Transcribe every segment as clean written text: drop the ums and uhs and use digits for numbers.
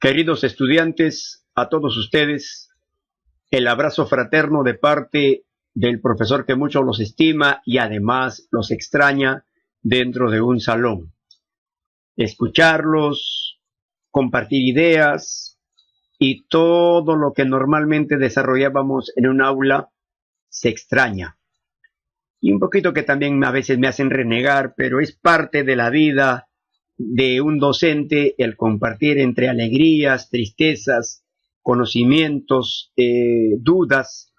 Queridos estudiantes, a todos ustedes, el abrazo fraterno de parte del profesor que mucho los estima y además los extraña dentro de un salón. Escucharlos, compartir ideas y todo lo que normalmente desarrollábamos en un aula se extraña. Y un poquito que también a veces me hacen renegar, pero es parte de la vida de un docente el compartir entre alegrías, tristezas, conocimientos, dudas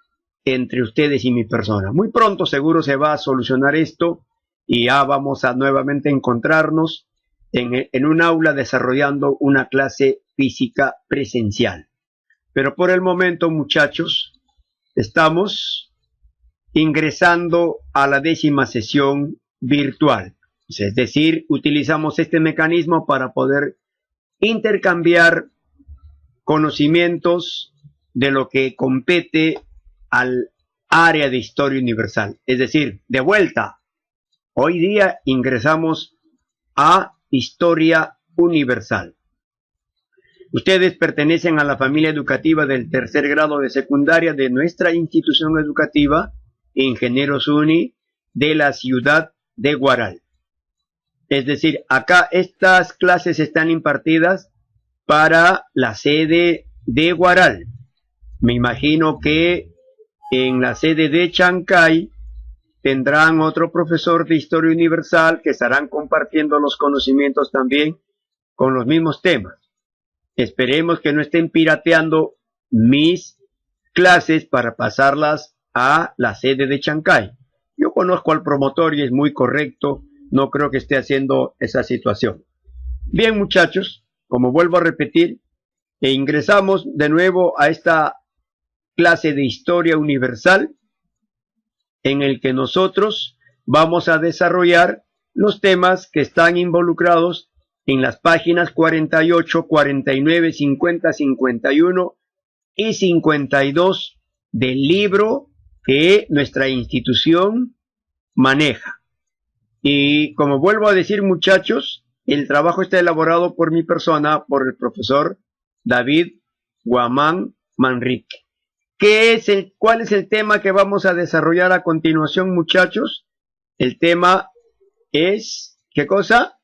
entre ustedes y mi persona. Muy pronto seguro se va a solucionar esto y ya vamos a nuevamente encontrarnos en un aula desarrollando una clase física presencial. Pero por el momento, muchachos, estamos ingresando a la 10ª sesión virtual. Es decir, utilizamos este mecanismo para poder intercambiar conocimientos de lo que compete al área de historia universal. Es decir, de vuelta, hoy día ingresamos a historia universal. Ustedes pertenecen a la familia educativa del tercer grado de secundaria de nuestra institución educativa, Ingenieros Uni, de la ciudad de Guaral. Es decir, acá estas clases están impartidas para la sede de Guaral. Me imagino que en la sede de Chancay tendrán otro profesor de Historia Universal que estarán compartiendo los conocimientos también con los mismos temas. Esperemos que no estén pirateando mis clases para pasarlas a la sede de Chancay. Yo conozco al promotor y es muy correcto. No creo que esté haciendo esa situación. Bien, muchachos, como vuelvo a repetir, ingresamos de nuevo a esta clase de Historia Universal en el que nosotros vamos a desarrollar los temas que están involucrados en las páginas 48, 49, 50, 51 y 52 del libro que nuestra institución maneja. Y como vuelvo a decir, muchachos, el trabajo está elaborado por mi persona, por el profesor David Guamán Manrique. ¿Cuál es el tema que vamos a desarrollar a continuación, muchachos? El tema es, ¿qué cosa?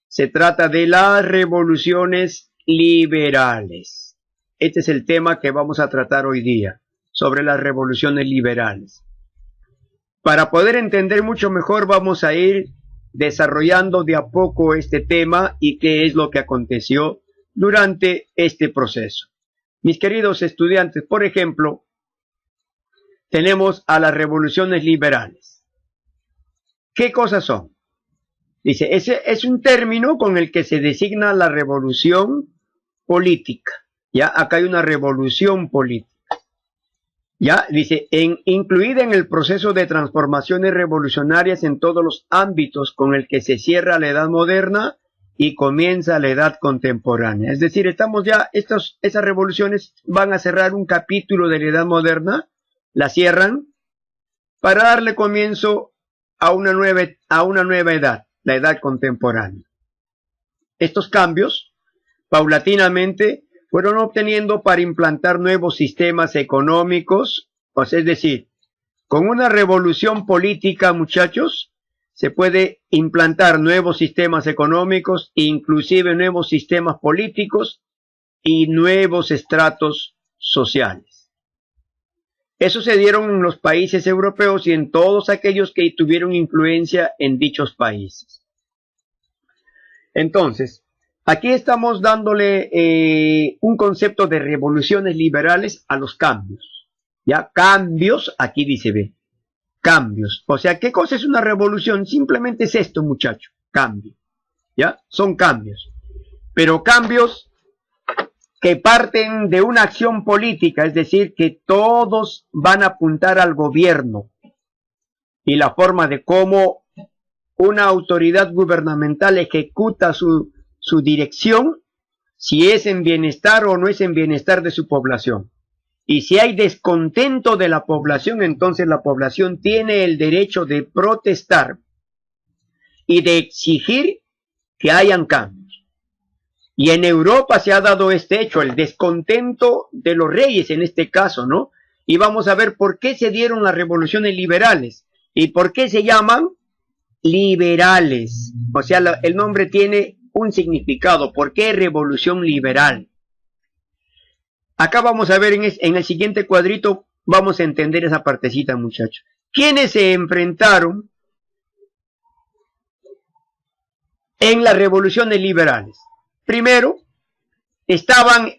Se trata de las revoluciones liberales. Este es el tema que vamos a tratar hoy día, sobre las revoluciones liberales. Para poder entender mucho mejor vamos a ir desarrollando de a poco este tema y qué es lo que aconteció durante este proceso. Mis queridos estudiantes, por ejemplo, tenemos a las revoluciones liberales. ¿Qué cosas son? Dice, ese es un término con el que se designa la revolución política. Ya, acá hay una revolución política. Ya, dice, incluida en el proceso de transformaciones revolucionarias en todos los ámbitos con el que se cierra la edad moderna y comienza la edad contemporánea. Es decir, estamos ya, esas revoluciones van a cerrar un capítulo de la edad moderna, la cierran, para darle comienzo a una nueva edad, la edad contemporánea. Estos cambios, paulatinamente, fueron obteniendo para implantar nuevos sistemas económicos, es decir, con una revolución política, muchachos, se puede implantar nuevos sistemas económicos, inclusive nuevos sistemas políticos y nuevos estratos sociales. Eso se dieron en los países europeos y en todos aquellos que tuvieron influencia en dichos países. Entonces, aquí estamos dándole un concepto de revoluciones liberales a los cambios. Ya, cambios, aquí dice, ve, cambios. O sea, ¿qué cosa es una revolución? Simplemente es esto, muchacho, cambio. Ya, son cambios. Pero cambios que parten de una acción política, es decir, que todos van a apuntar al gobierno y la forma de cómo una autoridad gubernamental ejecuta su dirección, si es en bienestar o no es en bienestar de su población. Y si hay descontento de la población, entonces la población tiene el derecho de protestar y de exigir que hayan cambios. Y en Europa se ha dado este hecho, el descontento de los reyes en este caso, ¿no? Y vamos a ver por qué se dieron las revoluciones liberales y por qué se llaman liberales. O sea, el nombre tiene un significado. ¿Por qué revolución liberal? Acá vamos a ver en el siguiente cuadrito, vamos a entender esa partecita, muchachos. ¿Quiénes se enfrentaron en las revoluciones liberales? Primero, estaban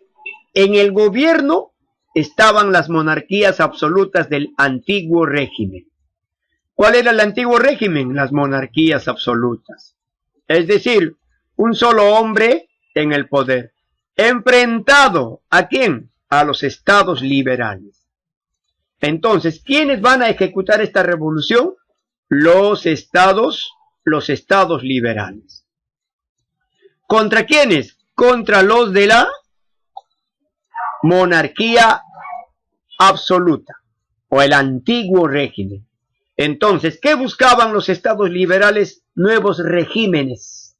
en el gobierno, estaban las monarquías absolutas del antiguo régimen. ¿Cuál era el antiguo régimen? Las monarquías absolutas. Es decir, un solo hombre en el poder. ¿Enfrentado a quién? A los estados liberales. Entonces, ¿quiénes van a ejecutar esta revolución? Los estados liberales. ¿Contra quiénes? Contra los de la monarquía absoluta o el antiguo régimen. Entonces, ¿qué buscaban los estados liberales? Nuevos regímenes,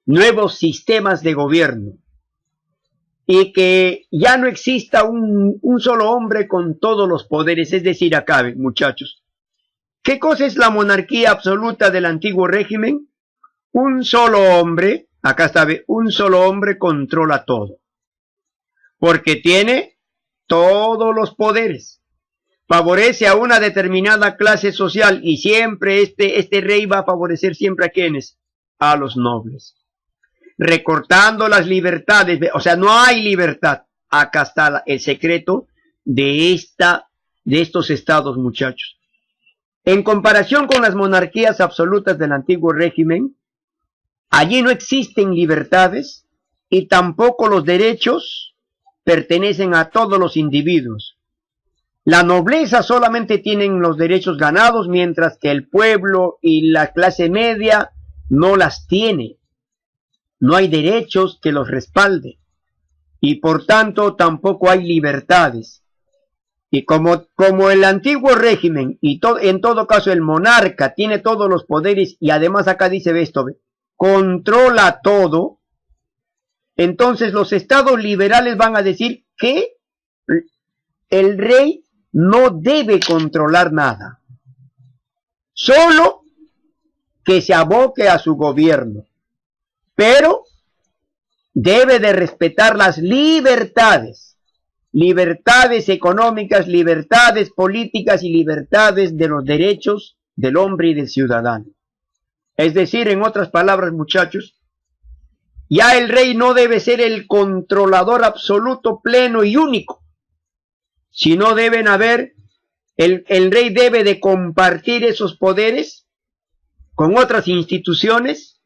nuevos sistemas de gobierno, y que ya no exista un solo hombre con todos los poderes. Es decir, acá, muchachos, ¿qué cosa es la monarquía absoluta del antiguo régimen? Un solo hombre, acá está, un solo hombre controla todo, porque tiene todos los poderes. Favorece a una determinada clase social y siempre este rey va a favorecer siempre a quienes, a los nobles, recortando las libertades. O sea, no hay libertad. Acá está el secreto de estos estados, muchachos. En comparación con las monarquías absolutas del antiguo régimen, allí no existen libertades y tampoco los derechos pertenecen a todos los individuos. La nobleza solamente tienen los derechos ganados, mientras que el pueblo y la clase media no las tiene. No hay derechos que los respalden y por tanto tampoco hay libertades. Y como el antiguo régimen y en todo caso el monarca tiene todos los poderes y además acá dice esto, controla todo, entonces los estados liberales van a decir que el rey no debe controlar nada, solo que se aboque a su gobierno, pero debe de respetar las libertades, libertades económicas, libertades políticas y libertades de los derechos del hombre y del ciudadano. Es decir, en otras palabras, muchachos, ya el rey no debe ser el controlador absoluto, pleno y único, sino deben haber, el rey debe de compartir esos poderes con otras instituciones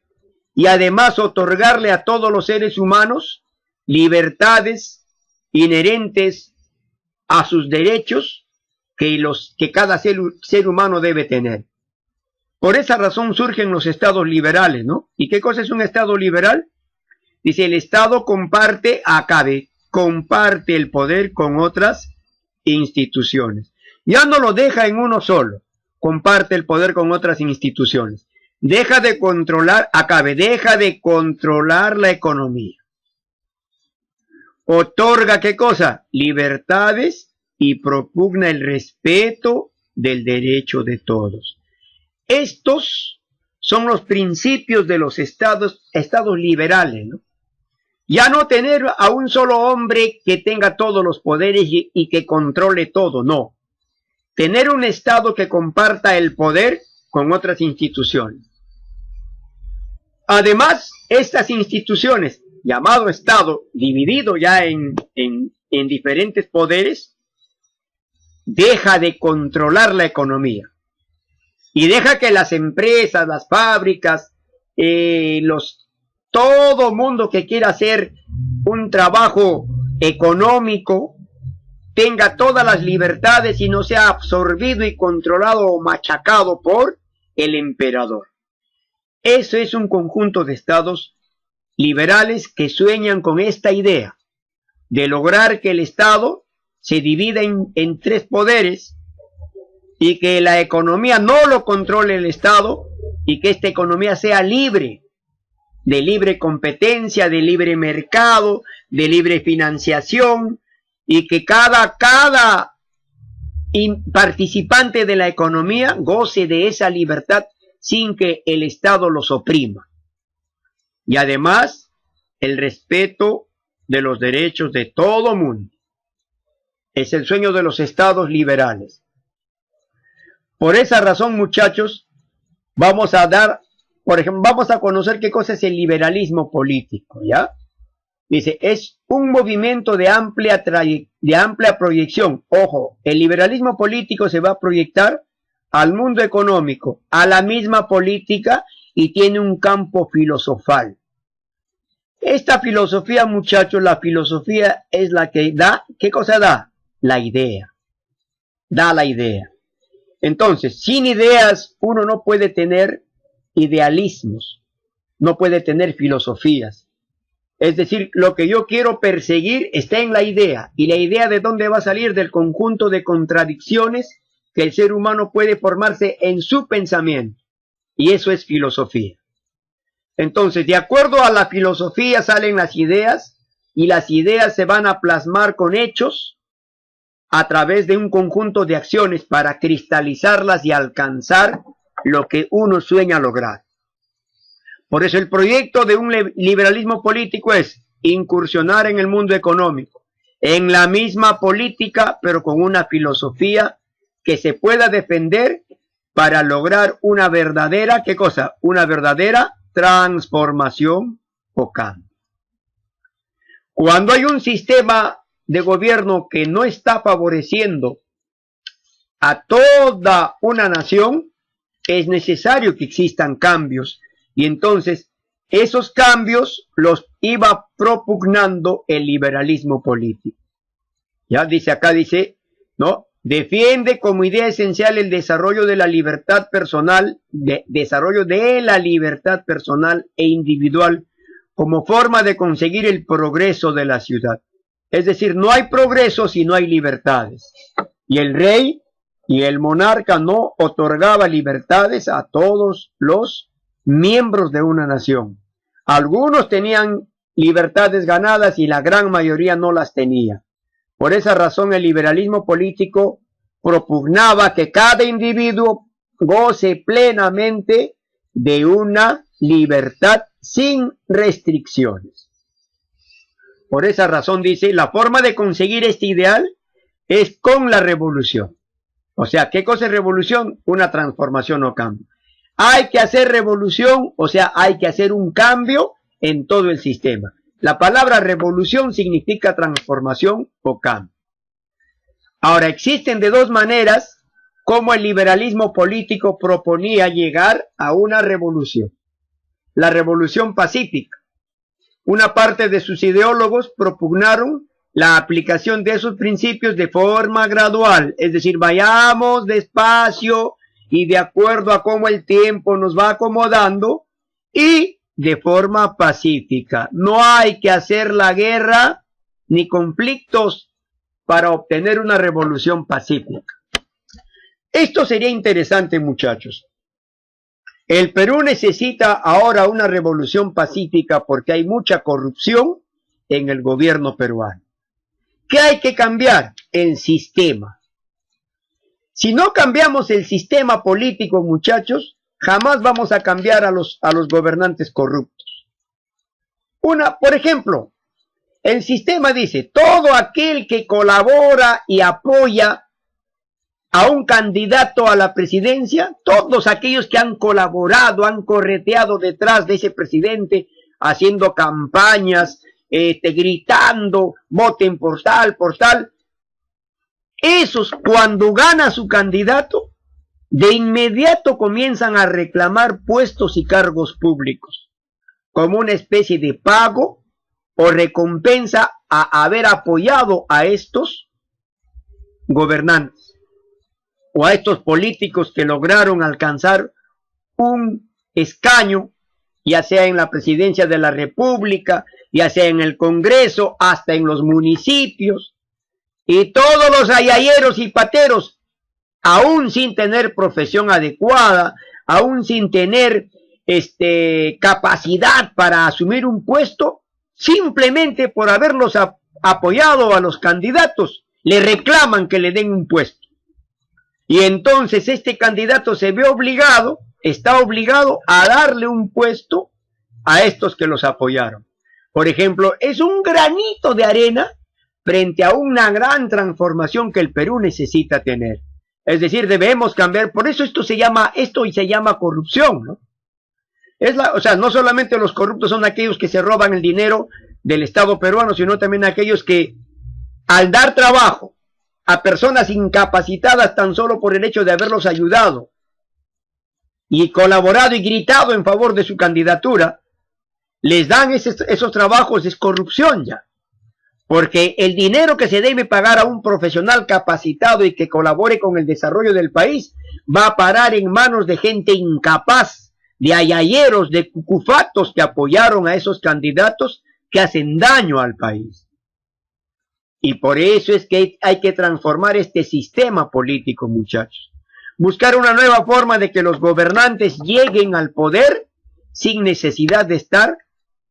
y además otorgarle a todos los seres humanos libertades inherentes a sus derechos que cada ser humano debe tener. Por esa razón surgen los estados liberales, ¿no? ¿Y qué cosa es un estado liberal? Dice, el estado comparte el poder con otras instituciones. Ya no lo deja en uno solo, comparte el poder con otras instituciones. Deja de controlar la economía. Otorga, ¿qué cosa? Libertades y propugna el respeto del derecho de todos. Estos son los principios de los estados liberales, ¿no? Ya no tener a un solo hombre que tenga todos los poderes y que controle todo, no. Tener un estado que comparta el poder con otras instituciones. Además, estas instituciones, llamado estado, dividido ya en diferentes poderes, deja de controlar la economía. Y deja que las empresas, las fábricas, todo mundo que quiera hacer un trabajo económico tenga todas las libertades y no sea absorbido y controlado o machacado por el emperador. Eso es un conjunto de estados liberales que sueñan con esta idea de lograr que el Estado se divida en tres poderes y que la economía no lo controle el Estado y que esta economía sea libre de libre competencia, de libre mercado, de libre financiación, y que cada participante de la economía goce de esa libertad sin que el Estado los oprima. Y además, el respeto de los derechos de todo mundo. Es el sueño de los estados liberales. Por esa razón, muchachos, vamos a dar, por ejemplo, vamos a conocer qué cosa es el liberalismo político, ¿ya? Dice, es un movimiento de amplia proyección. Ojo, el liberalismo político se va a proyectar al mundo económico, a la misma política, y tiene un campo filosofal. Esta filosofía, muchachos, la filosofía es la que da, ¿qué cosa da? La idea. Da la idea. Entonces, sin ideas uno no puede tener idealismos, no puede tener filosofías. Es decir, lo que yo quiero perseguir está en la idea. ¿Y la idea de dónde va a salir? Del conjunto de contradicciones que el ser humano puede formarse en su pensamiento. Y eso es filosofía. Entonces, de acuerdo a la filosofía salen las ideas, y las ideas se van a plasmar con hechos a través de un conjunto de acciones para cristalizarlas y alcanzar lo que uno sueña lograr. Por eso el proyecto de un liberalismo político es incursionar en el mundo económico, en la misma política, pero con una filosofía que se pueda defender para lograr una verdadera, ¿qué cosa? Una verdadera transformación o cambio. Cuando hay un sistema de gobierno que no está favoreciendo a toda una nación, es necesario que existan cambios, y entonces esos cambios los iba propugnando el liberalismo político. Ya dice acá, dice, ¿no? Defiende como idea esencial el desarrollo de la libertad personal, desarrollo de la libertad personal e individual como forma de conseguir el progreso de la ciudad. Es decir, no hay progreso si no hay libertades. Y el rey y el monarca no otorgaba libertades a todos los miembros de una nación. Algunos tenían libertades ganadas y la gran mayoría no las tenía. Por esa razón el liberalismo político propugnaba que cada individuo goce plenamente de una libertad sin restricciones. Por esa razón dice, la forma de conseguir este ideal es con la revolución. O sea, ¿qué cosa es revolución? Una transformación o cambio. Hay que hacer revolución, o sea, hay que hacer un cambio en todo el sistema. La palabra revolución significa transformación o cambio. Ahora, existen de dos maneras como el liberalismo político proponía llegar a una revolución. La revolución pacífica. Una parte de sus ideólogos propugnaron la aplicación de esos principios de forma gradual, es decir, vayamos despacio y de acuerdo a cómo el tiempo nos va acomodando y de forma pacífica. No hay que hacer la guerra ni conflictos para obtener una revolución pacífica. Esto sería interesante, muchachos. El Perú necesita ahora una revolución pacífica porque hay mucha corrupción en el gobierno peruano. ¿Qué hay que cambiar? El sistema. Si no cambiamos el sistema político, muchachos, jamás vamos a cambiar a los gobernantes corruptos. Por ejemplo, el sistema dice, todo aquel que colabora y apoya a un candidato a la presidencia, todos aquellos que han colaborado, han correteado detrás de ese presidente, haciendo campañas, gritando, voten por tal, esos cuando gana su candidato, de inmediato comienzan a reclamar puestos y cargos públicos, como una especie de pago o recompensa a haber apoyado a estos gobernantes o a estos políticos que lograron alcanzar un escaño, ya sea en la presidencia de la República, ya sea en el Congreso, hasta en los municipios, y todos los ayayeros y pateros, aún sin tener profesión adecuada, aún sin tener capacidad para asumir un puesto, simplemente por haberlos apoyado a los candidatos, le reclaman que le den un puesto. Y entonces este candidato se ve obligado, está obligado a darle un puesto a estos que los apoyaron. Por ejemplo, es un granito de arena frente a una gran transformación que el Perú necesita tener. Es decir, debemos cambiar, por eso esto se llama corrupción, ¿no? O sea, no solamente los corruptos son aquellos que se roban el dinero del Estado peruano, sino también aquellos que, al dar trabajo a personas incapacitadas tan solo por el hecho de haberlos ayudado y colaborado y gritado en favor de su candidatura, les dan esos trabajos, es corrupción ya. Porque el dinero que se debe pagar a un profesional capacitado y que colabore con el desarrollo del país va a parar en manos de gente incapaz, de ayayeros, de cucufatos que apoyaron a esos candidatos que hacen daño al país. Y por eso es que hay que transformar este sistema político, muchachos. Buscar una nueva forma de que los gobernantes lleguen al poder sin necesidad de estar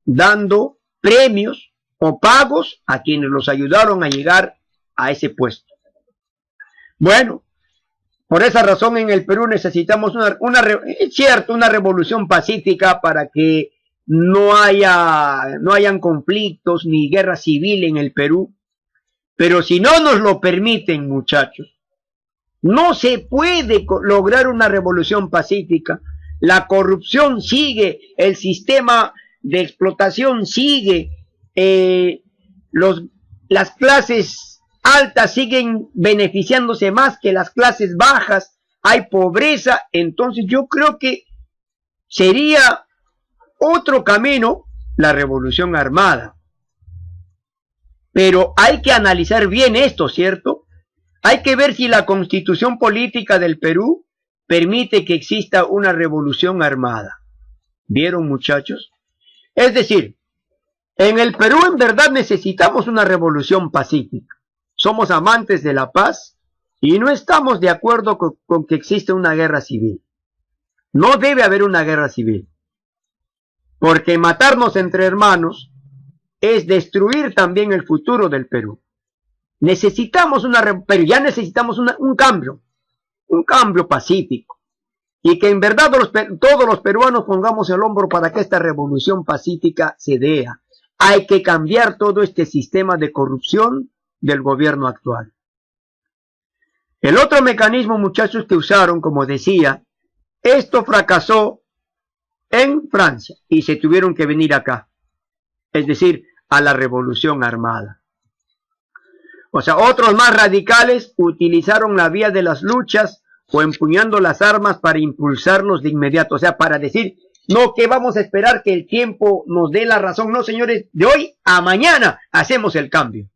dando premios o pagos a quienes los ayudaron a llegar a ese puesto. Bueno, por esa razón en el Perú necesitamos es cierto, una revolución pacífica para que no hayan conflictos ni guerra civil en el Perú. Pero si no nos lo permiten, muchachos, no se puede lograr una revolución pacífica. La corrupción sigue, el sistema de explotación sigue, las clases altas siguen beneficiándose más que las clases bajas, hay pobreza. Entonces yo creo que sería otro camino la revolución armada. Pero hay que analizar bien esto, ¿cierto? Hay que ver si la constitución política del Perú permite que exista una revolución armada. ¿Vieron, muchachos? Es decir, en el Perú en verdad necesitamos una revolución pacífica. Somos amantes de la paz y no estamos de acuerdo con que exista una guerra civil. No debe haber una guerra civil. Porque matarnos entre hermanos es destruir también el futuro del Perú. Necesitamos pero ya necesitamos un cambio pacífico, y que en verdad todos los peruanos pongamos el hombro para que esta revolución pacífica se dé. Hay que cambiar todo este sistema de corrupción del gobierno actual. El otro mecanismo, muchachos, que usaron, como decía, esto fracasó en Francia y se tuvieron que venir acá. Es decir, a la revolución armada. O sea, otros más radicales utilizaron la vía de las luchas o empuñando las armas para impulsarlos de inmediato. O sea, para decir, no que vamos a esperar que el tiempo nos dé la razón. No, señores, de hoy a mañana hacemos el cambio.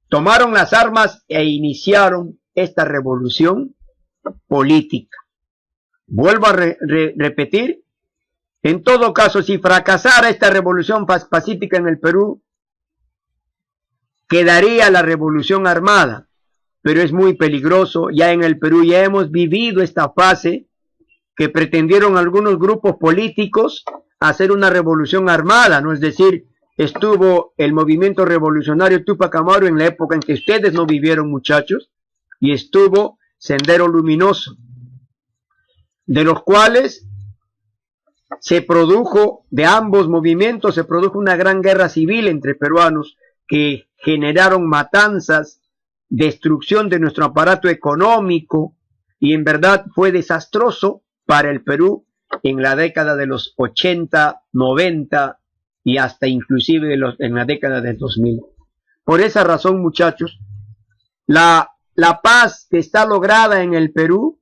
Tomaron las armas e iniciaron esta revolución política. Vuelvo a repetir. En todo caso, si fracasara esta revolución pacífica en el Perú, quedaría la revolución armada. Pero es muy peligroso. Ya en el Perú ya hemos vivido esta fase que pretendieron algunos grupos políticos hacer una revolución armada, ¿no? Es decir, estuvo el movimiento revolucionario Tupac Amaru en la época en que ustedes no vivieron, muchachos, y estuvo Sendero Luminoso, de los cuales se produjo, de ambos movimientos, se produjo una gran guerra civil entre peruanos que generaron matanzas, destrucción de nuestro aparato económico, y en verdad fue desastroso para el Perú en la década de los 80, 90 y hasta inclusive en la década del 2000. Por esa razón, muchachos, la paz que está lograda en el Perú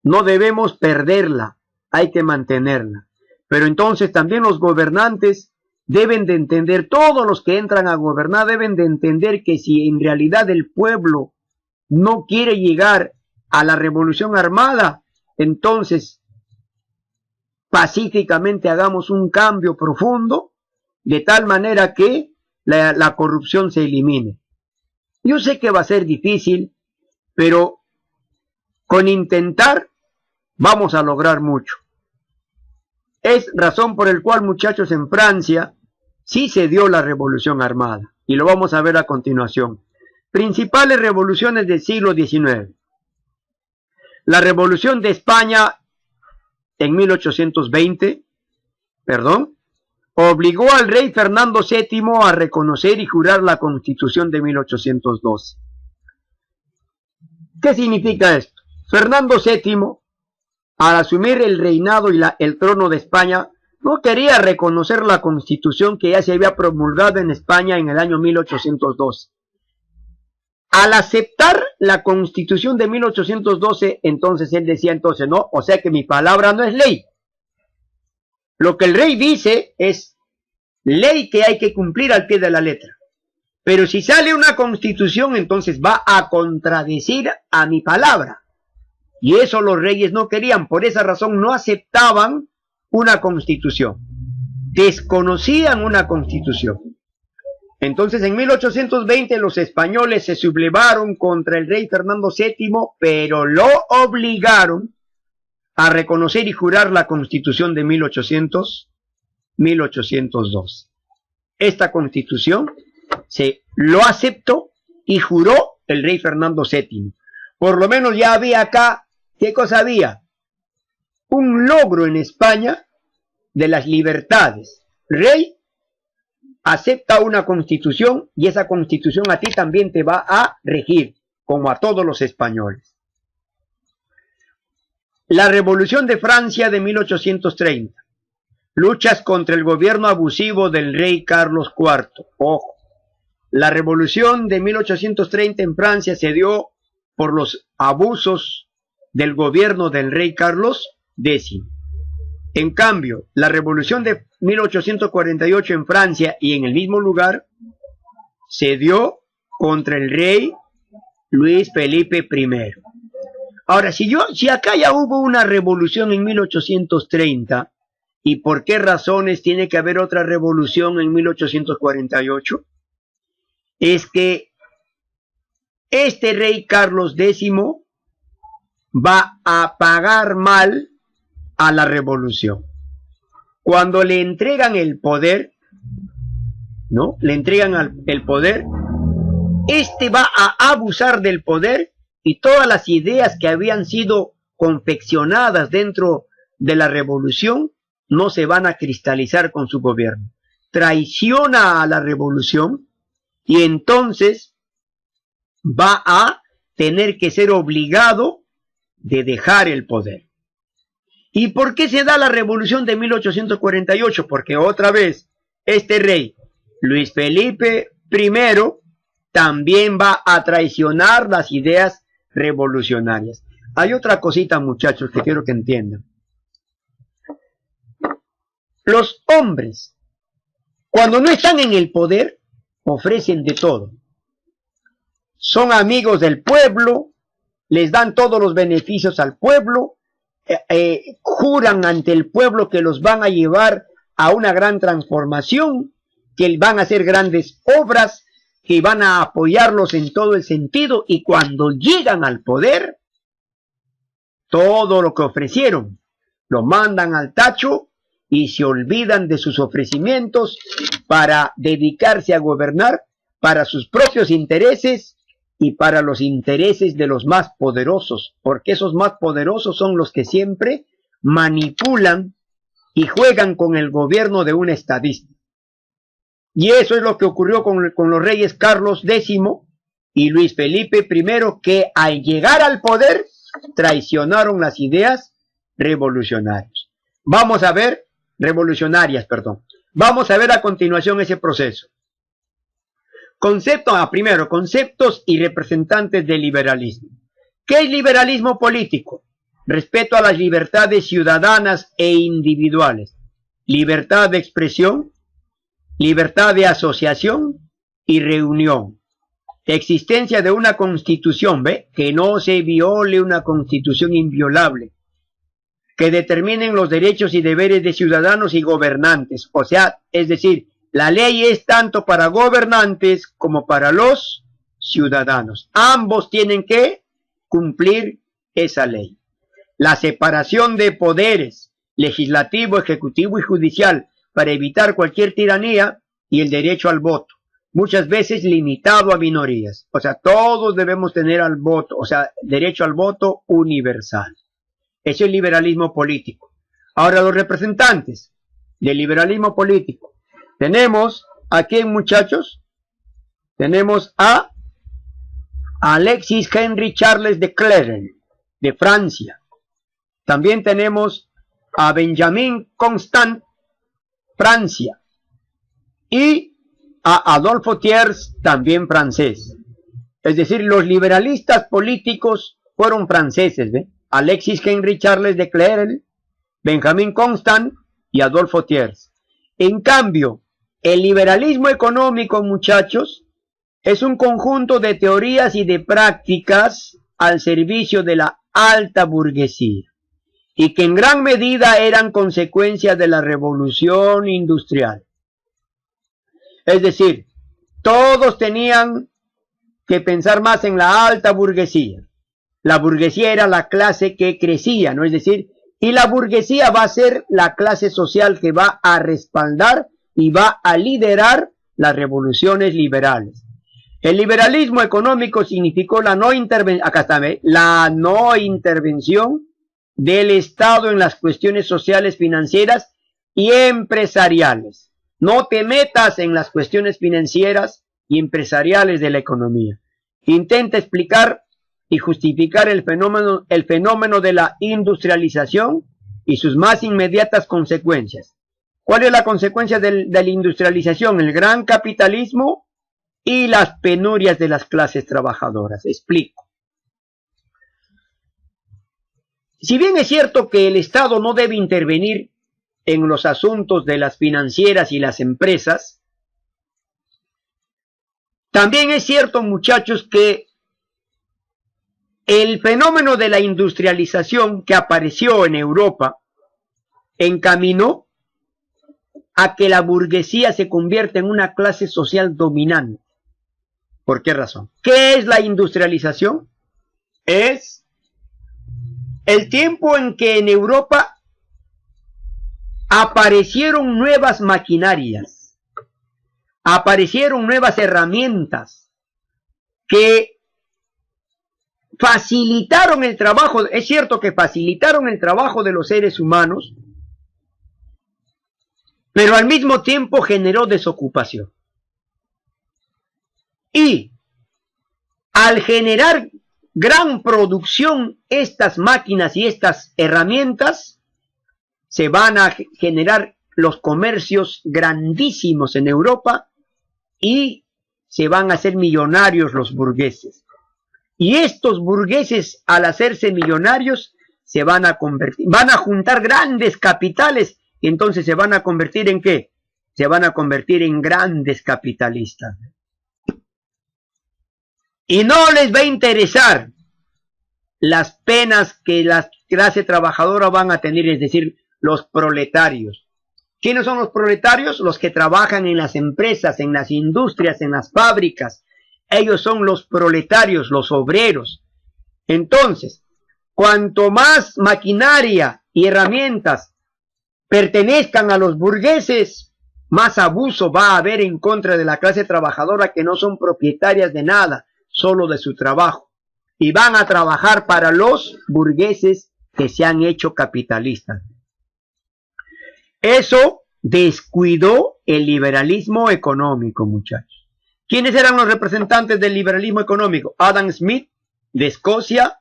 no debemos perderla. Hay que mantenerla. Pero entonces también los gobernantes deben de entender, todos los que entran a gobernar deben de entender que si en realidad el pueblo no quiere llegar a la revolución armada, entonces pacíficamente hagamos un cambio profundo de tal manera que la corrupción se elimine. Yo sé que va a ser difícil, pero con intentar vamos a lograr mucho. Es razón por el cual, muchachos, en Francia sí se dio la revolución armada. Y lo vamos a ver a continuación. Principales revoluciones del siglo XIX. La revolución de España en 1820, obligó al rey Fernando VII a reconocer y jurar la Constitución de 1812. ¿Qué significa esto? Fernando VII, al asumir el reinado y el trono de España, no quería reconocer la Constitución que ya se había promulgado en España en el año 1812. Al aceptar la Constitución de 1812, entonces él decía no, o sea que mi palabra no es ley. Lo que el rey dice es ley que hay que cumplir al pie de la letra. Pero si sale una Constitución, entonces va a contradecir a mi palabra. Y eso los reyes no querían, por esa razón no aceptaban una Constitución. Desconocían una Constitución. Entonces en 1820 los españoles se sublevaron contra el rey Fernando VII, pero lo obligaron a reconocer y jurar la Constitución de 1812. Esta Constitución se lo aceptó y juró el rey Fernando VII. Por lo menos ya había acá, ¿qué cosa había? Un logro en España de las libertades. Rey acepta una Constitución y esa Constitución a ti también te va a regir, como a todos los españoles. La Revolución de Francia de 1830. Luchas contra el gobierno abusivo del rey Carlos IV. Ojo, la Revolución de 1830 en Francia se dio por los abusos del gobierno del rey Carlos X. En cambio, la Revolución de 1848 en Francia y en el mismo lugar se dio contra el rey Luis Felipe I. Ahora, si acá ya hubo una revolución en 1830, ¿y por qué razones tiene que haber otra revolución en 1848? Es que este rey Carlos X va a pagar mal a la revolución. Cuando le entregan el poder, ¿no? Le entregan el poder, este va a abusar del poder y todas las ideas que habían sido confeccionadas dentro de la revolución no se van a cristalizar con su gobierno. Traiciona a la revolución y entonces va a tener que ser obligado de dejar el poder. ¿Y por qué se da la revolución de 1848? Porque otra vez este rey, Luis Felipe I, también va a traicionar las ideas revolucionarias. Hay otra cosita, muchachos, que quiero que entiendan. Los hombres, cuando no están en el poder, ofrecen de todo. Son amigos del pueblo, les dan todos los beneficios al pueblo, juran ante el pueblo que los van a llevar a una gran transformación, que van a hacer grandes obras, que van a apoyarlos en todo el sentido, y cuando llegan al poder, todo lo que ofrecieron lo mandan al tacho y se olvidan de sus ofrecimientos para dedicarse a gobernar para sus propios intereses y para los intereses de los más poderosos, porque esos más poderosos son los que siempre manipulan y juegan con el gobierno de un estadista. Y eso es lo que ocurrió con los reyes Carlos X y Luis Felipe I, que al llegar al poder traicionaron las ideas revolucionarias. Vamos a ver a continuación ese proceso. Primero, conceptos y representantes del liberalismo. ¿Qué es liberalismo político? Respeto a las libertades ciudadanas e individuales, libertad de expresión, libertad de asociación y reunión, existencia de una constitución, que no se viole una constitución inviolable, que determinen los derechos y deberes de ciudadanos y gobernantes, o sea, es decir, la ley es tanto para gobernantes como para los ciudadanos. Ambos tienen que cumplir esa ley. La separación de poderes, legislativo, ejecutivo y judicial, para evitar cualquier tiranía, y el derecho al voto, muchas veces limitado a minorías. O sea, todos debemos tener al voto, o sea, derecho al voto universal. Eso es liberalismo político. Ahora, los representantes del liberalismo político. Tenemos a quién, muchachos? Tenemos a Alexis Henry Charles de Clèren, de Francia. También tenemos a Benjamin Constant, Francia. Y a Adolphe Thiers, también francés. Es decir, los liberalistas políticos fueron franceses, ¿ve? Alexis Henry Charles de Clèren, Benjamin Constant y Adolphe Thiers. En cambio, el liberalismo económico, muchachos, es un conjunto de teorías y de prácticas al servicio de la alta burguesía, y que en gran medida eran consecuencia de la revolución industrial. Es decir, todos tenían que pensar más en la alta burguesía. La burguesía era la clase que crecía, ¿no? Es decir, y la burguesía va a ser la clase social que va a respaldar y va a liderar las revoluciones liberales. El liberalismo económico significó la no intervención del Estado en las cuestiones sociales, financieras y empresariales. No te metas en las cuestiones financieras y empresariales de la economía. Intenta explicar y justificar el fenómeno de la industrialización y sus más inmediatas consecuencias. ¿Cuál es la consecuencia de la industrialización? El gran capitalismo y las penurias de las clases trabajadoras. Explico. Si bien es cierto que el Estado no debe intervenir en los asuntos de las financieras y las empresas, también es cierto, muchachos, que el fenómeno de la industrialización que apareció en Europa encaminó a que la burguesía se convierta en una clase social dominante. ¿Por qué razón? ¿Qué es la industrialización? Es el tiempo en que en Europa aparecieron nuevas maquinarias, aparecieron nuevas herramientas que facilitaron el trabajo. Es cierto que facilitaron el trabajo de los seres humanos, pero al mismo tiempo generó desocupación. Y al generar gran producción estas máquinas y estas herramientas, se van a generar los comercios grandísimos en Europa y se van a hacer millonarios los burgueses. Y estos burgueses, al hacerse millonarios, se van a convertir, van a juntar grandes capitales, y entonces se van a convertir ¿en qué? Se van a convertir en grandes capitalistas. Y no les va a interesar las penas que la clase trabajadora van a tener, es decir, los proletarios. ¿Quiénes son los proletarios? Los que trabajan en las empresas, en las industrias, en las fábricas. Ellos son los proletarios, los obreros. Entonces, cuanto más maquinaria y herramientas pertenezcan a los burgueses, más abuso va a haber en contra de la clase trabajadora, que no son propietarias de nada, solo de su trabajo. Y van a trabajar para los burgueses que se han hecho capitalistas. Eso descuidó el liberalismo económico, muchachos. ¿Quiénes eran los representantes del liberalismo económico? Adam Smith, de Escocia,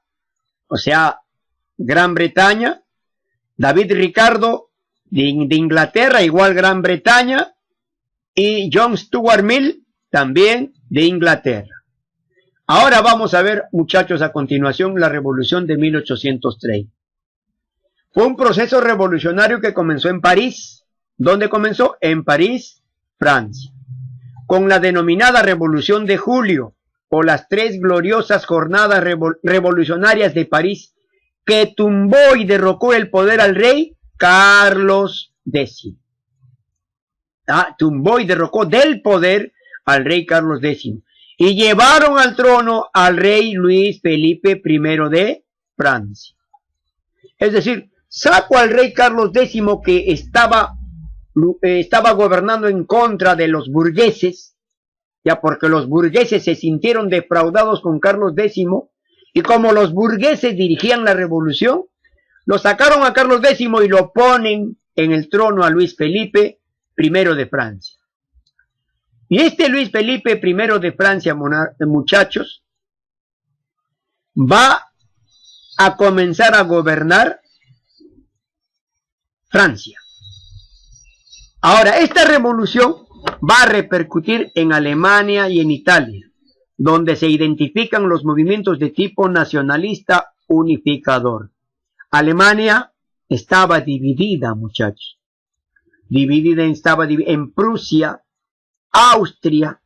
o sea, Gran Bretaña. David Ricardo, de Inglaterra, igual Gran Bretaña. Y John Stuart Mill, también de Inglaterra. Ahora vamos a ver, muchachos, a continuación la revolución de 1830. Fue un proceso revolucionario que comenzó en París. ¿Dónde comenzó? En París, Francia. Con la denominada Revolución de Julio, o las 3 gloriosas jornadas revolucionarias de París, que tumbó y derrocó el poder al rey Carlos X. Tumbó y derrocó del poder al rey Carlos X. Y llevaron al trono al rey Luis Felipe I de Francia. Es decir, Saco al rey Carlos X, que estaba gobernando en contra de los burgueses, ya porque los burgueses se sintieron defraudados con Carlos X, y como los burgueses dirigían la revolución, lo sacaron a Carlos X y lo ponen en el trono a Luis Felipe I de Francia. Y este Luis Felipe I de Francia, muchachos, va a comenzar a gobernar Francia. Ahora, esta revolución va a repercutir en Alemania y en Italia, donde se identifican los movimientos de tipo nacionalista unificador. Alemania estaba dividida, muchachos. Estaba dividida en Prusia, Austria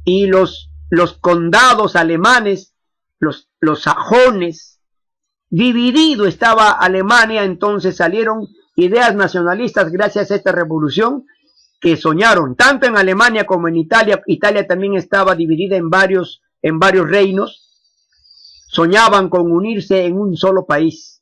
y los condados alemanes, los sajones. Dividido estaba Alemania, entonces salieron ideas nacionalistas gracias a esta revolución que soñaron, tanto en Alemania como en Italia. Italia también estaba dividida en varios reinos. Soñaban con unirse en un solo país.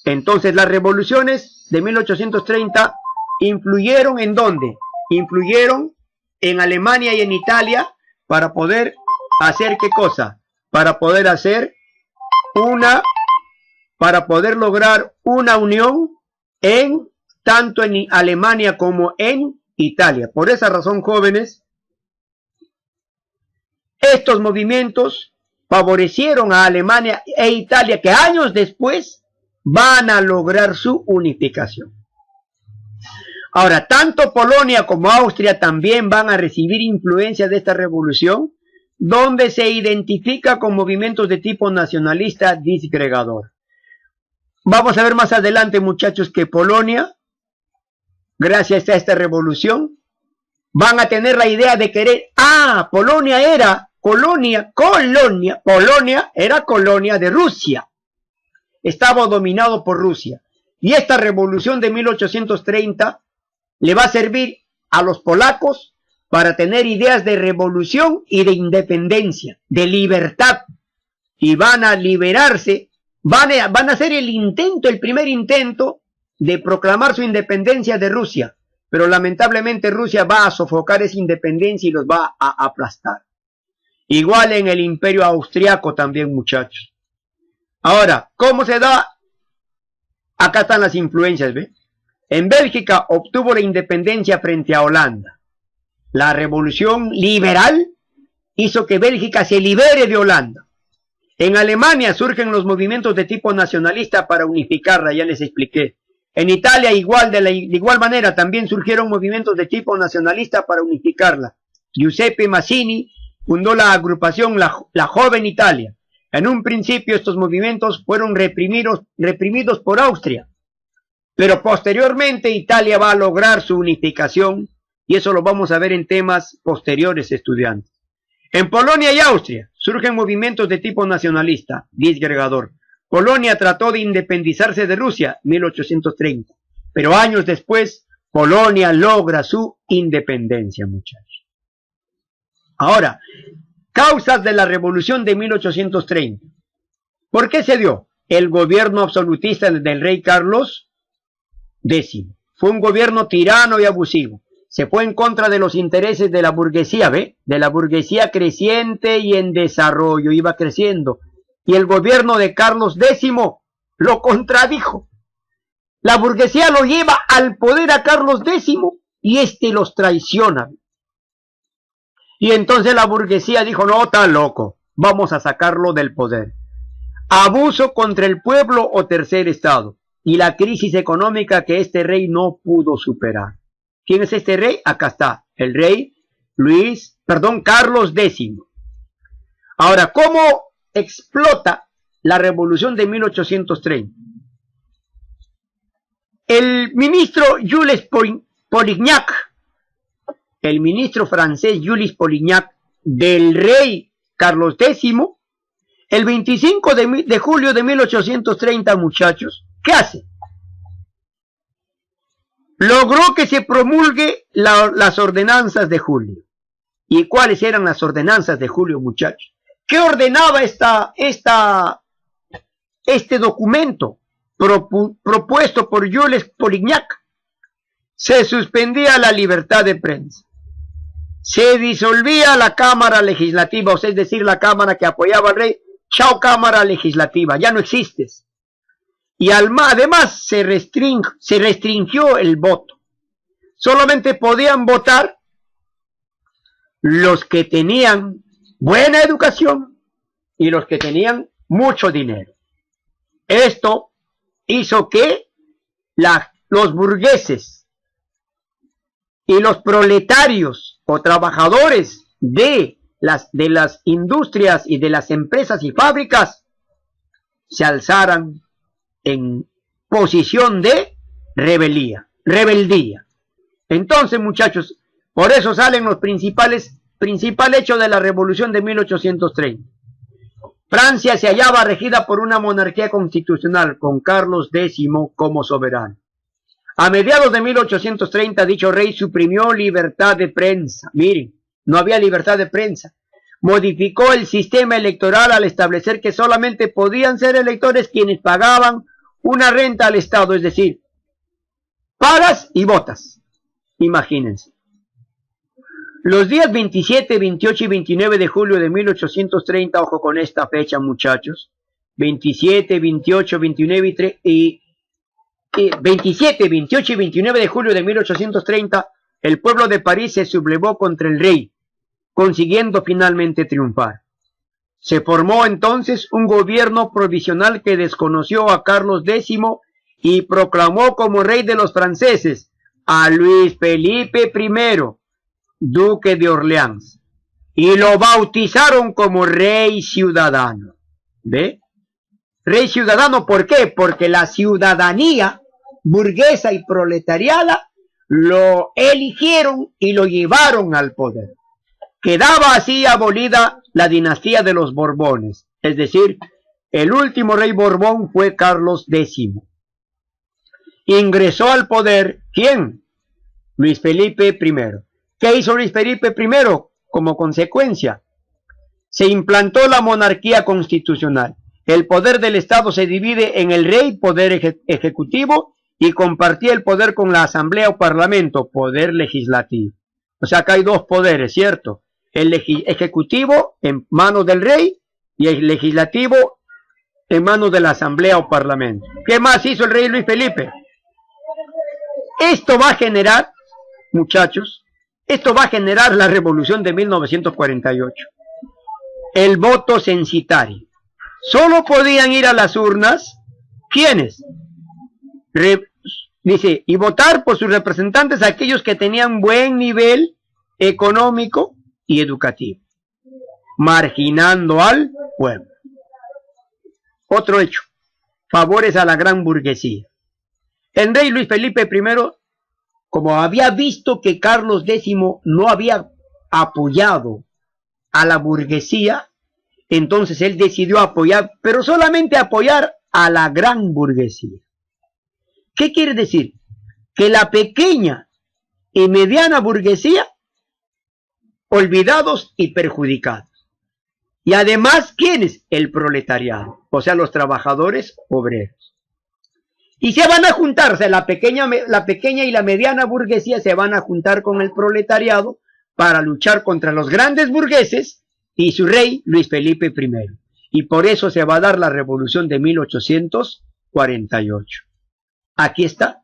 Entonces las revoluciones de 1830 influyeron ¿en dónde? Influyeron en Alemania y en Italia para poder hacer ¿qué cosa? Para poder lograr una unión tanto en Alemania como en Italia. Por esa razón, jóvenes, estos movimientos favorecieron a Alemania e Italia, que años después van a lograr su unificación. Ahora, tanto Polonia como Austria también van a recibir influencia de esta revolución, donde se identifica con movimientos de tipo nacionalista disgregador. Vamos a ver más adelante, muchachos, que Polonia, gracias a esta revolución, van a tener la idea de querer, Polonia era colonia de Rusia. Estaba dominado por Rusia. Y esta revolución de 1830 le va a servir a los polacos para tener ideas de revolución y de independencia, de libertad. Y van a liberarse, van a hacer el primer intento de proclamar su independencia de Rusia. Pero lamentablemente Rusia va a sofocar esa independencia y los va a aplastar. Igual en el Imperio Austriaco también, muchachos. Ahora, ¿cómo se da? Acá están las influencias, ¿ve? En Bélgica obtuvo la independencia frente a Holanda. La revolución liberal hizo que Bélgica se libere de Holanda. En Alemania surgen los movimientos de tipo nacionalista para unificarla, ya les expliqué. En Italia, de igual manera, también surgieron movimientos de tipo nacionalista para unificarla. Giuseppe Mazzini fundó la agrupación La Joven Italia. En un principio estos movimientos fueron reprimidos por Austria, pero posteriormente Italia va a lograr su unificación, y eso lo vamos a ver en temas posteriores, estudiantes. En Polonia y Austria surgen movimientos de tipo nacionalista, disgregador. Polonia trató de independizarse de Rusia, 1830, pero años después Polonia logra su independencia, muchachos. Ahora, causas de la revolución de 1830. ¿Por qué se dio? El gobierno absolutista del rey Carlos X. Fue un gobierno tirano y abusivo. Se fue en contra de los intereses de la burguesía, ¿ve? De la burguesía creciente y en desarrollo, iba creciendo. Y el gobierno de Carlos X lo contradijo. La burguesía lo lleva al poder a Carlos X y este los traiciona. Y entonces la burguesía dijo, no, está loco, vamos a sacarlo del poder. Abuso contra el pueblo o tercer estado. Y la crisis económica que este rey no pudo superar. ¿Quién es este rey? Acá está, el rey Carlos X. Ahora, ¿cómo explota la revolución de 1830? El ministro Jules Polignac, el ministro francés Jules Polignac del rey Carlos X, el 25 de julio de 1830, muchachos, ¿qué hace? Logró que se promulgue las ordenanzas de julio. ¿Y cuáles eran las ordenanzas de julio, muchachos? ¿Qué ordenaba este documento? propuesto por Jules Polignac, se suspendía la libertad de prensa, se disolvía la Cámara Legislativa, o sea, es decir, la Cámara que apoyaba al rey. Chao Cámara Legislativa, ya no existes. Y además se restringió el voto. Solamente podían votar los que tenían buena educación y los que tenían mucho dinero. Esto hizo que los burgueses y los proletarios o trabajadores de las industrias y de las empresas y fábricas se alzaran en posición de rebeldía. Entonces, muchachos, por eso salen los principal hecho de la revolución de 1830. Francia se hallaba regida por una monarquía constitucional con Carlos X como soberano. A mediados de 1830 dicho rey suprimió libertad de prensa. Miren, no había libertad de prensa. Modificó el sistema electoral al establecer que solamente podían ser electores quienes pagaban una renta al Estado, es decir, pagas y votas. Imagínense. Los días 27, 28 y 29 de julio de 1830, ojo con esta fecha, muchachos, 27, 28, 29 y 27, 28 y 29 de julio de 1830, el pueblo de París se sublevó contra el rey, consiguiendo finalmente triunfar. Se formó entonces un gobierno provisional que desconoció a Carlos X y proclamó como rey de los franceses a Luis Felipe I, duque de Orleans, y lo bautizaron como rey ciudadano. ¿Ve? Rey ciudadano, ¿por qué? Porque la ciudadanía burguesa y proletariada lo eligieron y lo llevaron al poder. Quedaba así abolida la dinastía de los Borbones, es decir, el último rey Borbón fue Carlos X. Ingresó al poder, ¿quién? Luis Felipe I. ¿Qué hizo Luis Felipe I? Como consecuencia, se implantó la monarquía constitucional. El poder del Estado se divide en el rey, poder ejecutivo, y compartía el poder con la asamblea o parlamento, poder legislativo. O sea, acá hay dos poderes, ¿cierto? El ejecutivo en manos del rey y el legislativo en manos de la asamblea o parlamento. ¿Qué más hizo el rey Luis Felipe? Esto va a generar, muchachos, esto va a generar la revolución de 1948. El voto censitario. Solo podían ir a las urnas, ¿quiénes? Dice, y votar por sus representantes aquellos que tenían buen nivel económico y educativo, marginando al pueblo. Otro hecho, favores a la gran burguesía. El rey Luis Felipe I, como había visto que Carlos X no había apoyado a la burguesía, entonces él decidió apoyar, pero solamente apoyar a la gran burguesía. ¿Qué quiere decir? Que la pequeña y mediana burguesía, olvidados y perjudicados. Y además, ¿quiénes? El proletariado, o sea, los trabajadores obreros. Y se van a juntar, o sea, la pequeña y la mediana burguesía se van a juntar con el proletariado para luchar contra los grandes burgueses y su rey, Luis Felipe I. Y por eso se va a dar la revolución de 1848. Aquí está,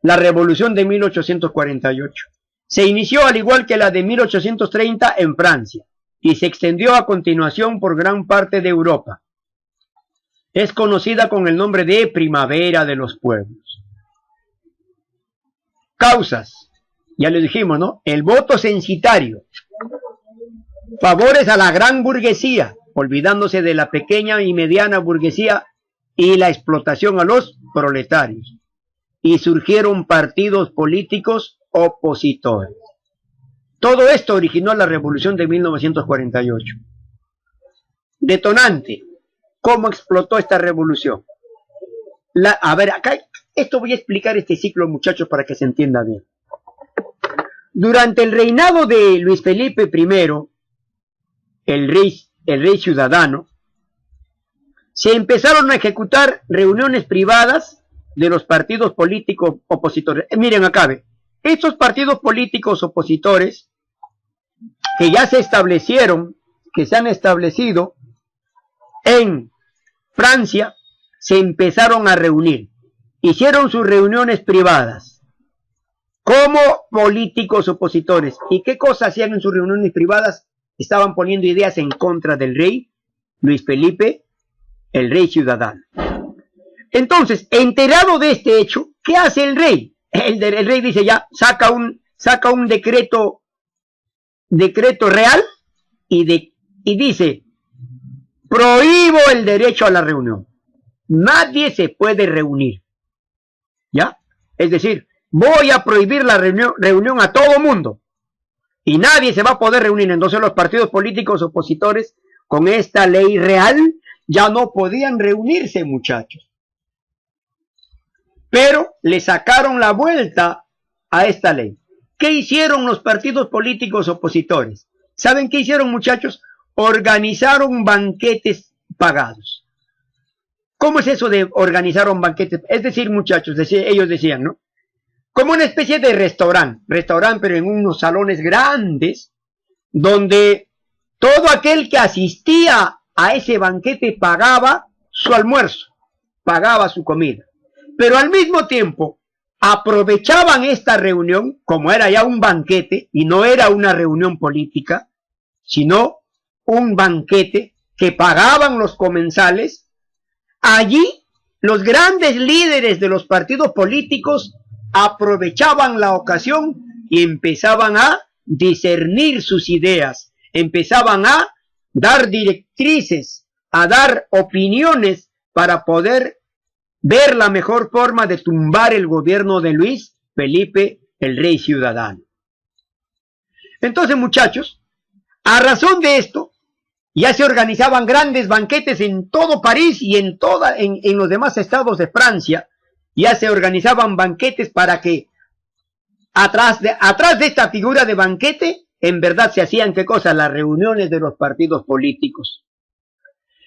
la revolución de 1848. Se inició al igual que la de 1830 en Francia y se extendió a continuación por gran parte de Europa. Es conocida con el nombre de Primavera de los Pueblos. Causas, ya le dijimos, ¿no? El voto censitario. Favores a la gran burguesía, olvidándose de la pequeña y mediana burguesía y la explotación a los proletarios. Y surgieron partidos políticos opositores. Todo esto originó la revolución de 1948. Detonante. ¿Cómo explotó esta revolución? A ver, acá, esto voy a explicar este ciclo, muchachos, para que se entienda bien. Durante el reinado de Luis Felipe I, el rey ciudadano, se empezaron a ejecutar reuniones privadas de los partidos políticos opositores. Miren acá, ve, estos partidos políticos opositores que ya se establecieron, que se han establecido en Francia, se empezaron a reunir. Hicieron sus reuniones privadas como políticos opositores. ¿Y qué cosas hacían en sus reuniones privadas? Estaban poniendo ideas en contra del rey Luis Felipe, el rey ciudadano. Entonces, enterado de este hecho, ¿qué hace el rey? El rey dice ya, saca un decreto real y dice, prohíbo el derecho a la reunión. Nadie se puede reunir. ¿Ya? Es decir, voy a prohibir la reunión a todo mundo. Y nadie se va a poder reunir. Entonces los partidos políticos opositores, con esta ley real, ya no podían reunirse, muchachos. Pero le sacaron la vuelta a esta ley. ¿Qué hicieron los partidos políticos opositores? ¿Saben qué hicieron, muchachos? Organizaron banquetes pagados. ¿Cómo es eso de organizar un banquete? Es decir, muchachos, ellos decían, ¿no? Como una especie de restaurante, pero en unos salones grandes, donde todo aquel que asistía a ese banquete pagaba su almuerzo, pagaba su comida. Pero al mismo tiempo, aprovechaban esta reunión, como era ya un banquete, y no era una reunión política, sino un banquete que pagaban los comensales. Allí, los grandes líderes de los partidos políticos aprovechaban la ocasión y empezaban a discernir sus ideas, empezaban a dar directrices, a dar opiniones para poder ver la mejor forma de tumbar el gobierno de Luis Felipe, el rey ciudadano. Entonces, muchachos, a razón de esto, ya se organizaban grandes banquetes en todo París y en los demás estados de Francia. Ya se organizaban banquetes para que atrás de esta figura de banquete, en verdad se hacían, ¿qué cosa? Las reuniones de los partidos políticos.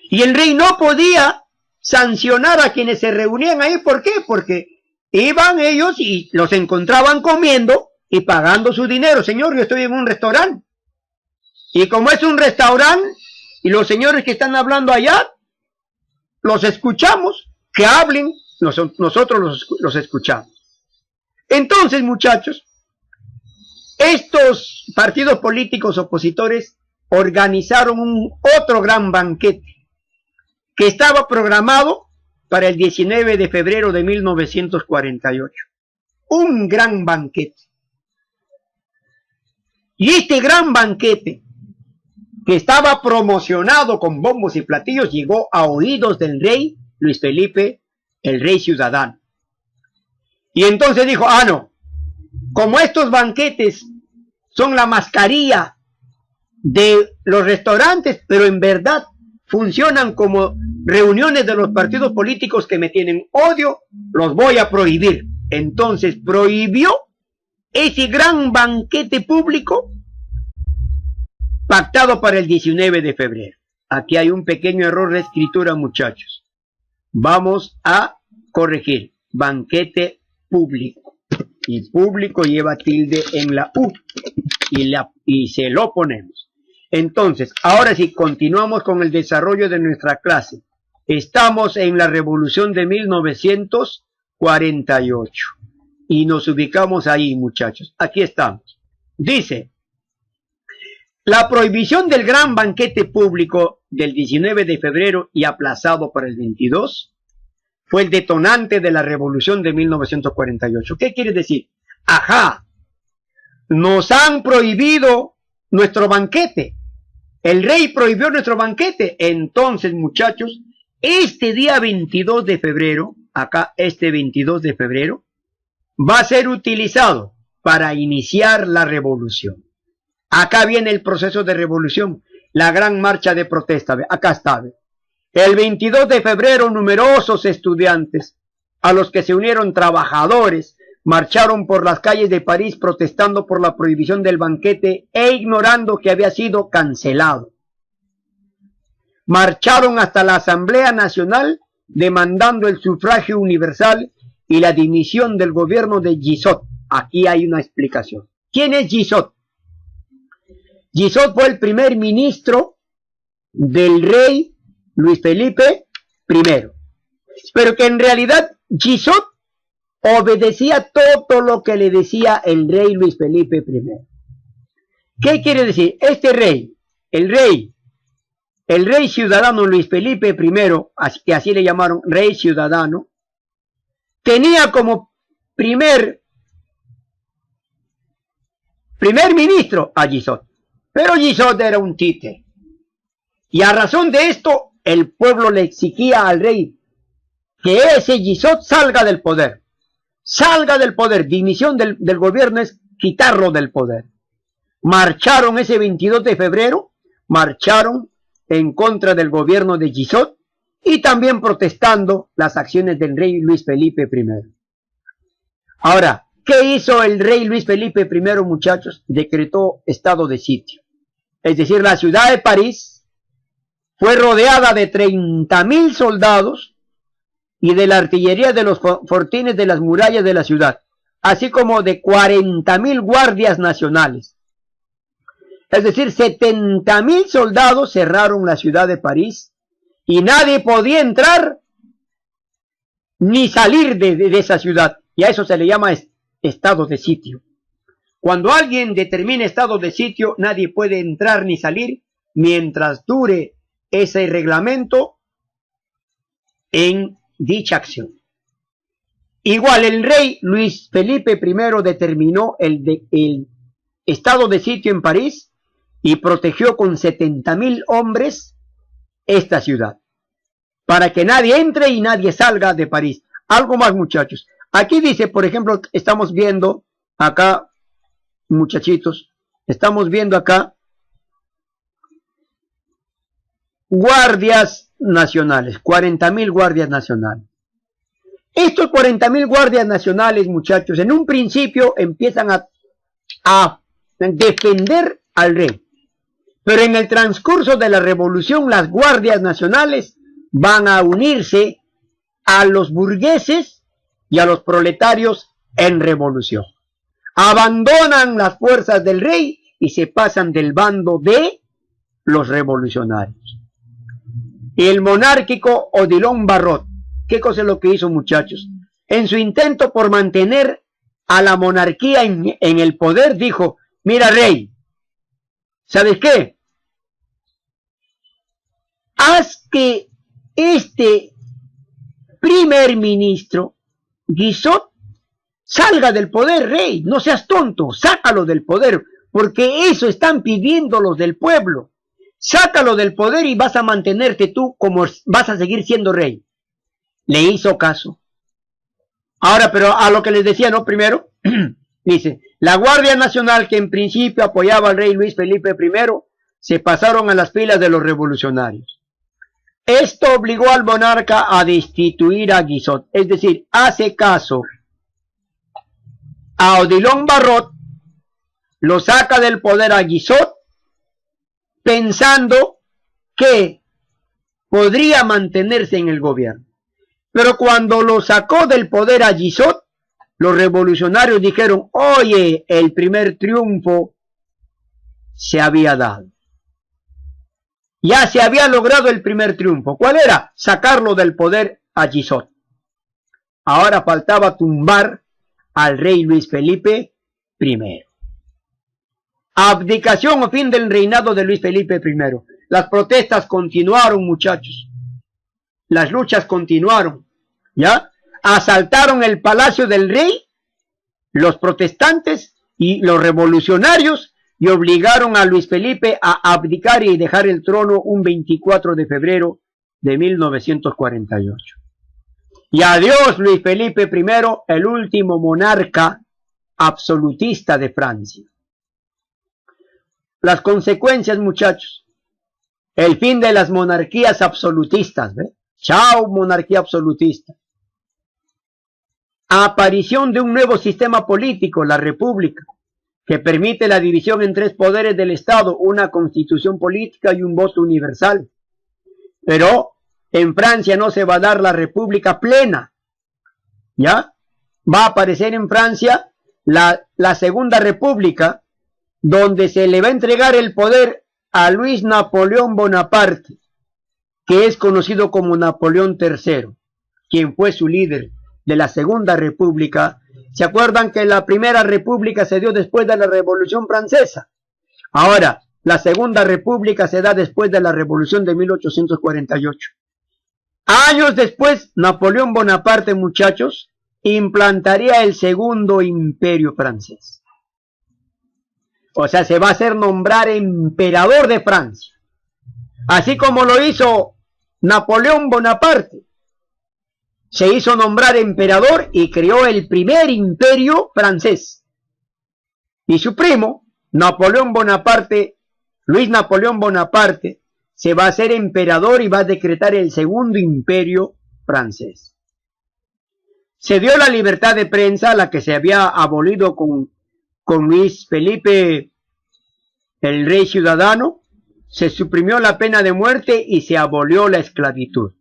Y el rey no podía sancionar a quienes se reunían ahí. ¿Por qué? Porque iban ellos y los encontraban comiendo y pagando su dinero. Señor, yo estoy en un restaurante. Y como es un restaurante, y los señores que están hablando allá, los escuchamos, que hablen, nosotros los escuchamos. Entonces, muchachos, estos partidos políticos opositores organizaron otro gran banquete que estaba programado para el 19 de febrero de 1948. Un gran banquete. Y este gran banquete, que estaba promocionado con bombos y platillos, llegó a oídos del rey Luis Felipe, el rey ciudadano. Y entonces dijo, no, como estos banquetes son la mascarilla de los restaurantes, pero en verdad funcionan como reuniones de los partidos políticos que me tienen odio, los voy a prohibir. Entonces prohibió ese gran banquete público pactado para el 19 de febrero. Aquí hay un pequeño error de escritura, muchachos. Vamos a corregir. Banquete público. Y público lleva tilde en la U. Y se lo ponemos. Entonces, ahora sí, continuamos con el desarrollo de nuestra clase. Estamos en la Revolución de 1948. Y nos ubicamos ahí, muchachos. Aquí estamos. Dice: la prohibición del gran banquete público del 19 de febrero y aplazado para el 22 fue el detonante de la Revolución de 1948. ¿Qué quiere decir? Ajá, nos han prohibido nuestro banquete. El rey prohibió nuestro banquete. Entonces, muchachos, este día 22 de febrero, acá este 22 de febrero, va a ser utilizado para iniciar la revolución. Acá viene el proceso de revolución, la gran marcha de protesta. Acá está. El 22 de febrero, numerosos estudiantes, a los que se unieron trabajadores, marcharon por las calles de París protestando por la prohibición del banquete e ignorando que había sido cancelado. marcharon hasta la Asamblea Nacional demandando el sufragio universal y la dimisión del gobierno de Guizot. Aquí hay una explicación. ¿Quién es Guizot? Guizot fue el primer ministro del rey Luis Felipe I, pero que en realidad Guizot obedecía todo lo que le decía el rey Luis Felipe I. ¿Qué quiere decir? Este rey, el rey ciudadano Luis Felipe I, que así le llamaron rey ciudadano, tenía como primer ministro a Guizot. Pero Guizot era un títere. Y a razón de esto, el pueblo le exigía al rey que ese Guizot salga del poder. Salga del poder. Dimisión del gobierno es quitarlo del poder. Marcharon ese 22 de febrero, marcharon en contra del gobierno de Guizot y también protestando las acciones del rey Luis Felipe I. Ahora, ¿qué hizo el rey Luis Felipe I, muchachos? Decretó estado de sitio. Es decir, la ciudad de París fue rodeada de 30.000 soldados y de la artillería de los fortines de las murallas de la ciudad, así como de 40.000 guardias nacionales. Es decir, 70.000 soldados cerraron la ciudad de París y nadie podía entrar ni salir de esa ciudad. Y a eso se le llama estado de sitio. Cuando alguien determina estado de sitio, nadie puede entrar ni salir mientras dure ese reglamento en dicha acción. Igual el rey Luis Felipe I determinó el estado de sitio en París y protegió con 70.000 hombres esta ciudad, para que nadie entre y nadie salga de París. Algo más, muchachos. Aquí dice, por ejemplo, estamos viendo acá, muchachitos, estamos viendo acá guardias nacionales, 40.000 guardias nacionales. Estos 40.000 guardias nacionales, muchachos, en un principio empiezan a defender al rey. Pero en el transcurso de la revolución, las guardias nacionales van a unirse a los burgueses y a los proletarios en revolución. Abandonan las fuerzas del rey y se pasan del bando de los revolucionarios. Y el monárquico Odilon Barrot, ¿qué cosa es lo que hizo, muchachos? En su intento por mantener a la monarquía en el poder, dijo: mira, rey, ¿sabes qué? Haz que este primer ministro, Guizot, salga del poder, rey. No seas tonto, sácalo del poder, porque eso están pidiendo los del pueblo. Sácalo del poder y vas a mantenerte tú como vas a seguir siendo rey. Le hizo caso. Ahora, pero a lo que les decía, ¿no? Primero, dice, la Guardia Nacional, que en principio apoyaba al rey Luis Felipe I, se pasaron a las filas de los revolucionarios. Esto obligó al monarca a destituir a Guizot, es decir, hace caso a Odilon Barrot, lo saca del poder a Guizot, pensando que podría mantenerse en el gobierno. Pero cuando lo sacó del poder a Guizot, los revolucionarios dijeron: oye, el primer triunfo se había dado. Ya se había logrado el primer triunfo. ¿Cuál era? Sacarlo del poder a Guizot. Ahora faltaba tumbar al rey Luis Felipe I. Abdicación o fin del reinado de Luis Felipe I. Las protestas continuaron, muchachos. Las luchas continuaron. ¿Ya? Asaltaron el palacio del rey, los protestantes y los revolucionarios, y obligaron a Luis Felipe a abdicar y dejar el trono un 24 de febrero de 1948. Y adiós Luis Felipe I, el último monarca absolutista de Francia. Las consecuencias, muchachos: el fin de las monarquías absolutistas, ¿ve? Chao, monarquía absolutista. Aparición de un nuevo sistema político, la república, que permite la división en tres poderes del Estado, una constitución política y un voto universal. Pero en Francia no se va a dar la república plena, ¿ya? Va a aparecer en Francia la segunda república, donde se le va a entregar el poder a Luis Napoleón Bonaparte, que es conocido como Napoleón III, quien fue su líder de la segunda república. ¿Se acuerdan que la primera república se dio después de la Revolución Francesa? Ahora, la segunda república se da después de la Revolución de 1848. Años después, Napoleón Bonaparte, muchachos, implantaría el segundo imperio francés. O sea, se va a hacer nombrar emperador de Francia. Así como lo hizo Napoleón Bonaparte. Se hizo nombrar emperador y creó el primer imperio francés. Y su primo, Napoleón Bonaparte, Luis Napoleón Bonaparte, se va a hacer emperador y va a decretar el segundo imperio francés. Se dio la libertad de prensa, la que se había abolido con Luis Felipe, el rey ciudadano. Se suprimió la pena de muerte y se abolió la esclavitud.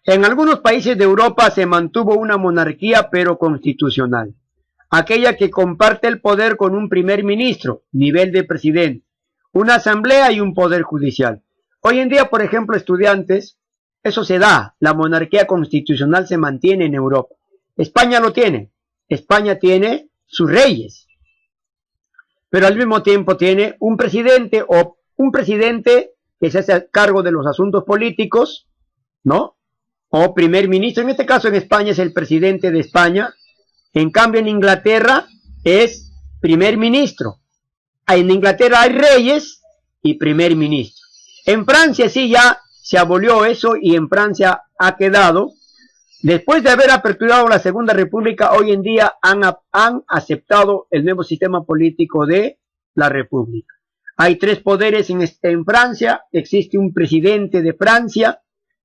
En algunos países de Europa se mantuvo una monarquía pero constitucional, aquella que comparte el poder con un primer ministro, nivel de presidente, una asamblea y un poder judicial. Hoy en día, por ejemplo, estudiantes, eso se da, la monarquía constitucional se mantiene en Europa. España lo tiene, España tiene sus reyes, pero al mismo tiempo tiene un presidente que se hace cargo de los asuntos políticos, ¿no? O primer ministro. En este caso en España es el presidente de España. En cambio en Inglaterra es primer ministro. En Inglaterra hay reyes y primer ministro. En Francia sí ya se abolió eso y en Francia ha quedado. Después de haber aperturado la Segunda República, hoy en día han aceptado el nuevo sistema político de la República. Hay tres poderes en Francia. Existe un presidente de Francia,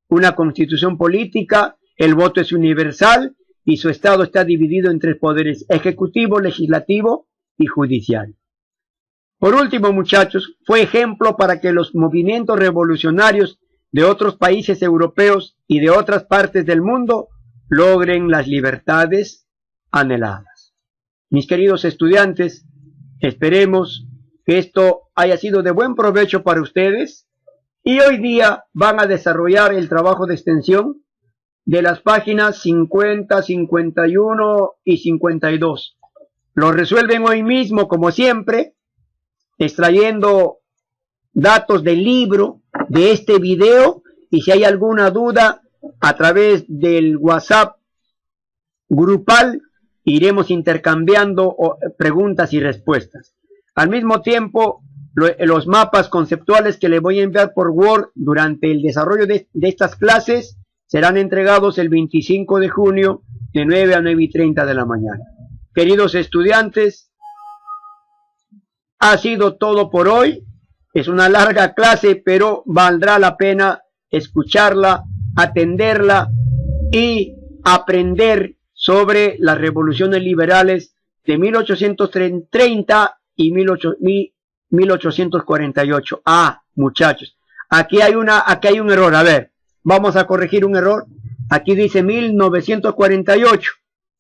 una constitución política, el voto es universal y su estado está dividido en tres poderes: ejecutivo, legislativo y judicial. Por último, muchachos, fue ejemplo para que los movimientos revolucionarios de otros países europeos y de otras partes del mundo logren las libertades anheladas. Mis queridos estudiantes, esperemos que esto haya sido de buen provecho para ustedes. Y hoy día van a desarrollar el trabajo de extensión de las páginas 50, 51 y 52. Lo resuelven hoy mismo, como siempre, extrayendo datos del libro, de este video, y si hay alguna duda, a través del WhatsApp grupal, iremos intercambiando preguntas y respuestas. Al mismo tiempo, los mapas conceptuales que les voy a enviar por Word durante el desarrollo de estas clases serán entregados el 25 de junio de 9 a 9:30 de la mañana. Queridos estudiantes, ha sido todo por hoy. Es una larga clase, pero valdrá la pena escucharla, atenderla y aprender sobre las revoluciones liberales de 1830 y 1848. Muchachos, aquí hay un error. A ver, vamos a corregir un error. Aquí dice 1948.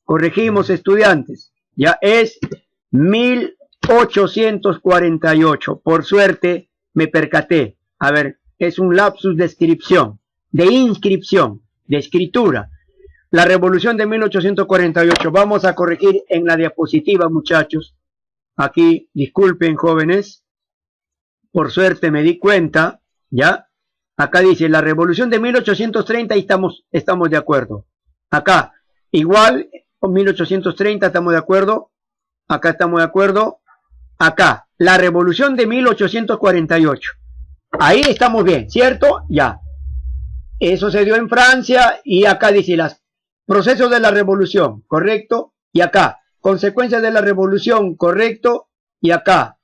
Corregimos, estudiantes. Ya es 1848. Por suerte me percaté. A ver, es un lapsus de inscripción, de escritura. La revolución de 1848. Vamos a corregir en la diapositiva, muchachos. Aquí, disculpen, jóvenes. Por suerte me di cuenta, ¿ya? Acá dice la revolución de 1830 y estamos de acuerdo. Acá, igual, con 1830 estamos de acuerdo. Acá estamos de acuerdo. Acá, la revolución de 1848. Ahí estamos bien, ¿cierto? Ya. Eso se dio en Francia y acá dice los procesos de la revolución, ¿correcto? Y acá, consecuencias de la revolución, ¿correcto? Y acá,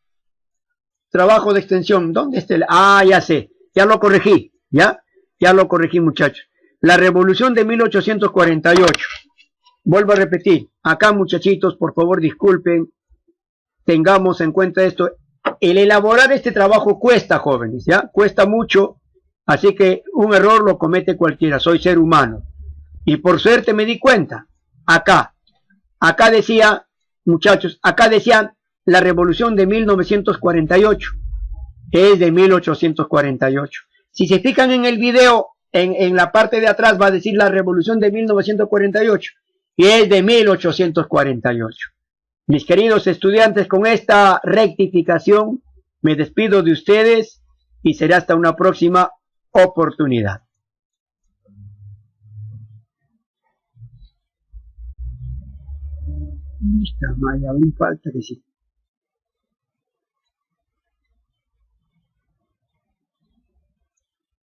trabajo de extensión. ¿Dónde está el...? Ya sé, ya lo corregí, ¿ya? Ya lo corregí, muchachos. La revolución de 1848. Vuelvo a repetir, acá, muchachitos, por favor, disculpen, tengamos en cuenta esto. El elaborar este trabajo cuesta, jóvenes, ¿ya? Cuesta mucho. Así que un error lo comete cualquiera, soy ser humano. Y por suerte me di cuenta, acá decía, muchachos, acá decía la revolución de 1948, es de 1848. Si se fijan en el video, en la parte de atrás va a decir la revolución de 1948 y es de 1848. Mis queridos estudiantes, con esta rectificación me despido de ustedes y será hasta una próxima oportunidad. Esta Maya, aún falta decir.